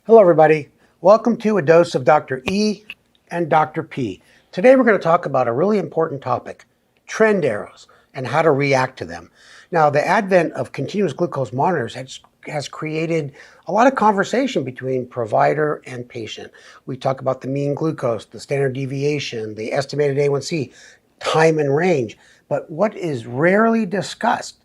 Hello, everybody. Welcome to A Dose of Dr. E and Dr. P. Today, we're going to talk about a really important topic, trend arrows, and how to react to them. Now, the advent of continuous glucose monitors has created a lot of conversation between provider and patient. We talk about the mean glucose, the standard deviation, the estimated A1C, time and range. But what is rarely discussed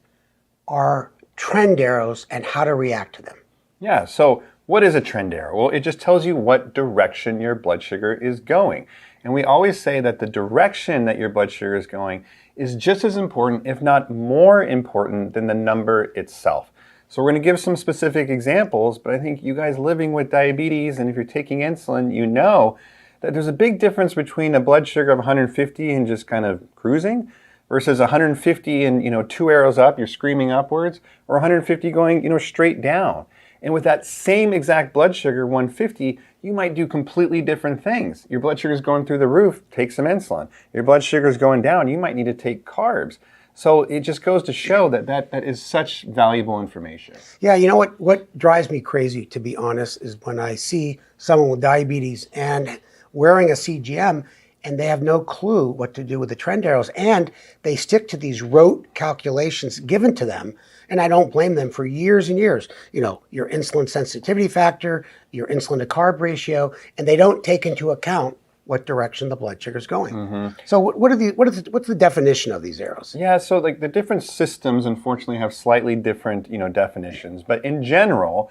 are trend arrows and how to react to them. Yeah, so what is a trend arrow? Well, it just tells you what direction your blood sugar is going. And we always say that the direction that your blood sugar is going is just as important, if not more important, than the number itself. So we're going to give some specific examples, but I think you guys living with diabetes, and if you're taking insulin, you know that there's a big difference between a blood sugar of 150 and just kind of cruising versus 150 and, 2 arrows up, you're screaming upwards, or 150 going, straight down. And with that same exact blood sugar, 150, you might do completely different things. Your blood sugar is going through the roof, take some insulin. Your blood sugar is going down, you might need to take carbs. So it just goes to show that is such valuable information. Yeah, you know what drives me crazy, to be honest, is when I see someone with diabetes and wearing a CGM and they have no clue what to do with the trend arrows, and they stick to these rote calculations given to them. And I don't blame them for years and years. Your insulin sensitivity factor, your insulin to carb ratio, and they don't take into account what direction the blood sugar is going. Mm-hmm. So what's the definition of these arrows? Yeah, so the different systems unfortunately have slightly different definitions. But in general,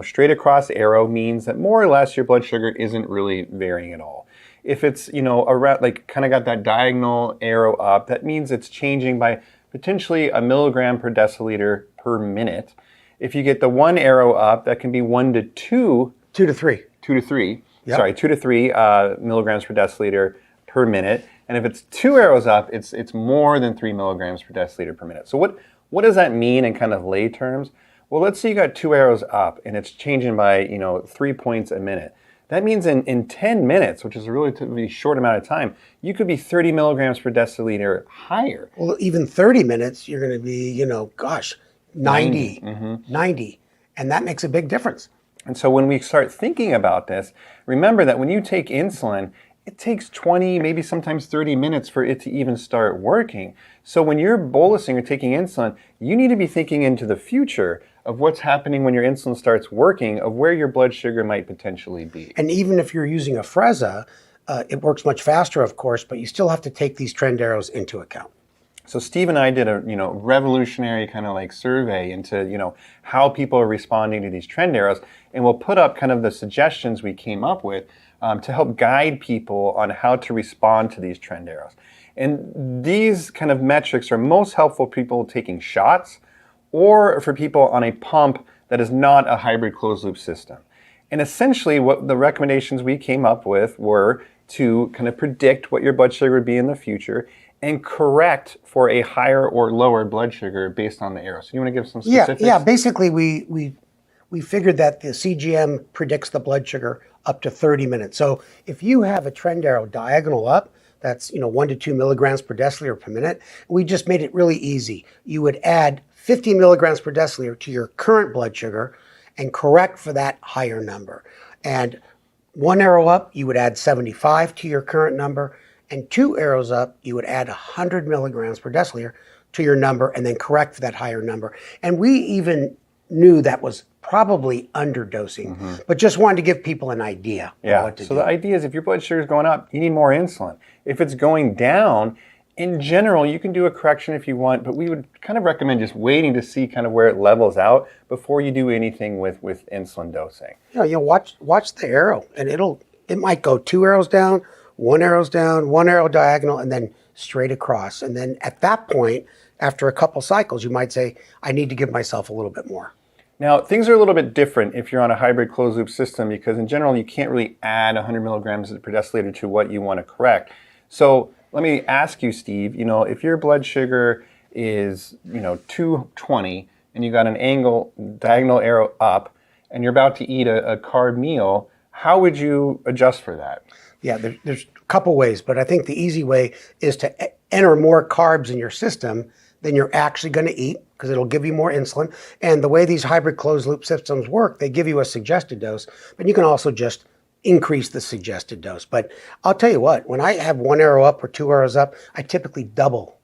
straight across arrow means that more or less your blood sugar isn't really varying at all. If it's around kind of got that diagonal arrow up, that means it's changing by potentially a milligram per deciliter per minute. If you get the one arrow up, that can be 1 to 2. 2 to 3. 2 to 3. Yep. Sorry, 2 to 3 milligrams per deciliter per minute. And if it's 2 arrows up, it's more than 3 milligrams per deciliter per minute. So what does that mean in kind of lay terms? Well, let's say you got 2 arrows up and it's changing by 3 points a minute. That means in 10 minutes, which is a relatively short amount of time, you could be 30 milligrams per deciliter higher. Well, even 30 minutes, you're going to be, 90. Mm-hmm. 90. And that makes a big difference. And so when we start thinking about this, remember that when you take insulin, it takes 20, maybe sometimes 30 minutes for it to even start working. So when you're bolusing or taking insulin, you need to be thinking into the future of what's happening when your insulin starts working, of where your blood sugar might potentially be. And even if you're using a Freza, it works much faster, of course, but you still have to take these trend arrows into account. So Steve and I did a revolutionary kind of survey into how people are responding to these trend arrows, and we'll put up kind of the suggestions we came up with to help guide people on how to respond to these trend arrows. And these kind of metrics are most helpful for people taking shots or for people on a pump that is not a hybrid closed loop system. And essentially what the recommendations we came up with were to kind of predict what your blood sugar would be in the future and correct for a higher or lower blood sugar based on the arrow. So you want to give some specifics? Yeah. Basically, we figured that the CGM predicts the blood sugar up to 30 minutes. So if you have a trend arrow diagonal up, that's 1 to 2 milligrams per deciliter per minute. We just made it really easy. You would add 50 milligrams per deciliter to your current blood sugar and correct for that higher number. And 1 arrow up, you would add 75 to your current number, and 2 arrows up, you would add 100 milligrams per deciliter to your number and then correct for that higher number. And we even knew that was probably underdosing, but just wanted to give people an idea of what to do. So the idea is if your blood sugar is going up, you need more insulin. If it's going down, in general, you can do a correction if you want, but we would kind of recommend just waiting to see kind of where it levels out before you do anything with insulin dosing. Watch the arrow, and it might go 2 arrows down, 1 arrow's down, 1 arrow diagonal, and then straight across. And then at that point, after a couple cycles, you might say, I need to give myself a little bit more. Now, things are a little bit different if you're on a hybrid closed loop system because in general, you can't really add 100 milligrams per deciliter to what you want to correct. So let me ask you, Steve, if your blood sugar is, 220 and you got an diagonal arrow up and you're about to eat a carb meal, how would you adjust for that? Yeah, there's a couple ways, but I think the easy way is to enter more carbs in your system then you're actually going to eat because it'll give you more insulin. And the way these hybrid closed loop systems work, they give you a suggested dose, but you can also just increase the suggested dose. But I'll tell you what, when I have 1 arrow up or 2 arrows up, I typically double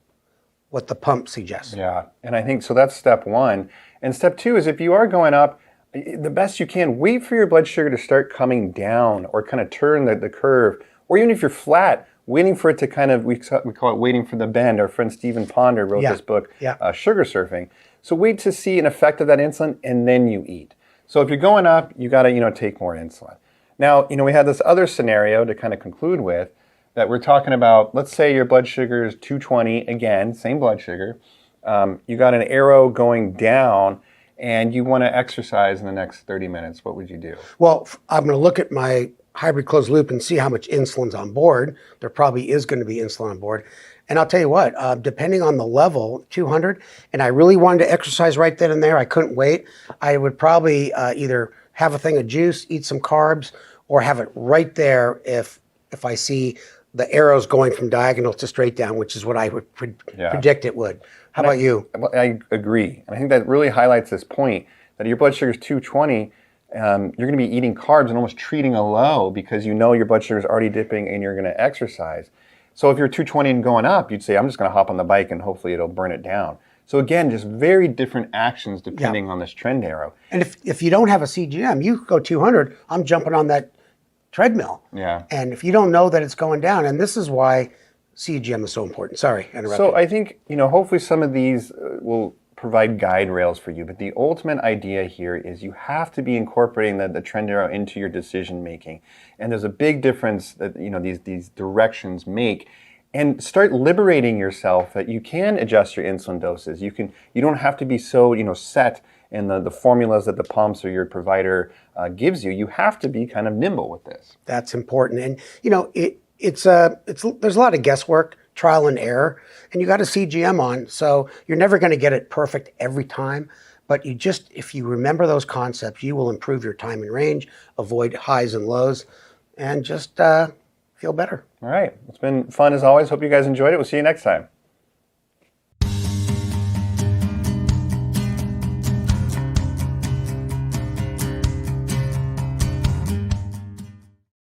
what the pump suggests. Yeah, and I think so that's step 1. And step 2 is if you are going up, the best you can, wait for your blood sugar to start coming down or kind of turn the curve. Or even if you're flat, waiting for it to kind of, we call it waiting for the bend. Our friend Stephen Ponder wrote this book, Sugar Surfing. So wait to see an effect of that insulin and then you eat. So if you're going up, you got to, take more insulin. Now, we had this other scenario to kind of conclude with that we're talking about, let's say your blood sugar is 220, again, same blood sugar. You got an arrow going down and you want to exercise in the next 30 minutes. What would you do? Well, I'm going to look at my hybrid closed loop and see how much insulin's on board. There probably is going to be insulin on board. And I'll tell you what, depending on the level, 200, and I really wanted to exercise right then and there, I couldn't wait, I would probably either have a thing of juice, eat some carbs, or have it right there if I see the arrows going from diagonal to straight down, which is what I would predict it would. How about you? I agree. And I think that really highlights this point that your blood sugar is 220, you're going to be eating carbs and almost treating a low because your blood sugar is already dipping and you're going to exercise. So if you're 220 and going up, you'd say, I'm just going to hop on the bike and hopefully it'll burn it down. So again, just very different actions depending on this trend arrow. And if you don't have a CGM, you go 200, I'm jumping on that treadmill. Yeah. And if you don't know that it's going down, and this is why CGM is so important. Sorry, interrupted. So I think, hopefully some of these will provide guide rails for you, but the ultimate idea here is you have to be incorporating the trend arrow into your decision making. And there's a big difference that, these directions make. And start liberating yourself that you can adjust your insulin doses. You don't have to be so, set in the formulas that the pumps or your provider gives you. You have to be kind of nimble with this. That's important. And, there's a lot of guesswork, trial and error, and you got a CGM on, so you're never going to get it perfect every time. But if you remember those concepts, you will improve your time and range, avoid highs and lows, and just feel better. All right. It's been fun as always. Hope you guys enjoyed it. We'll see you next time.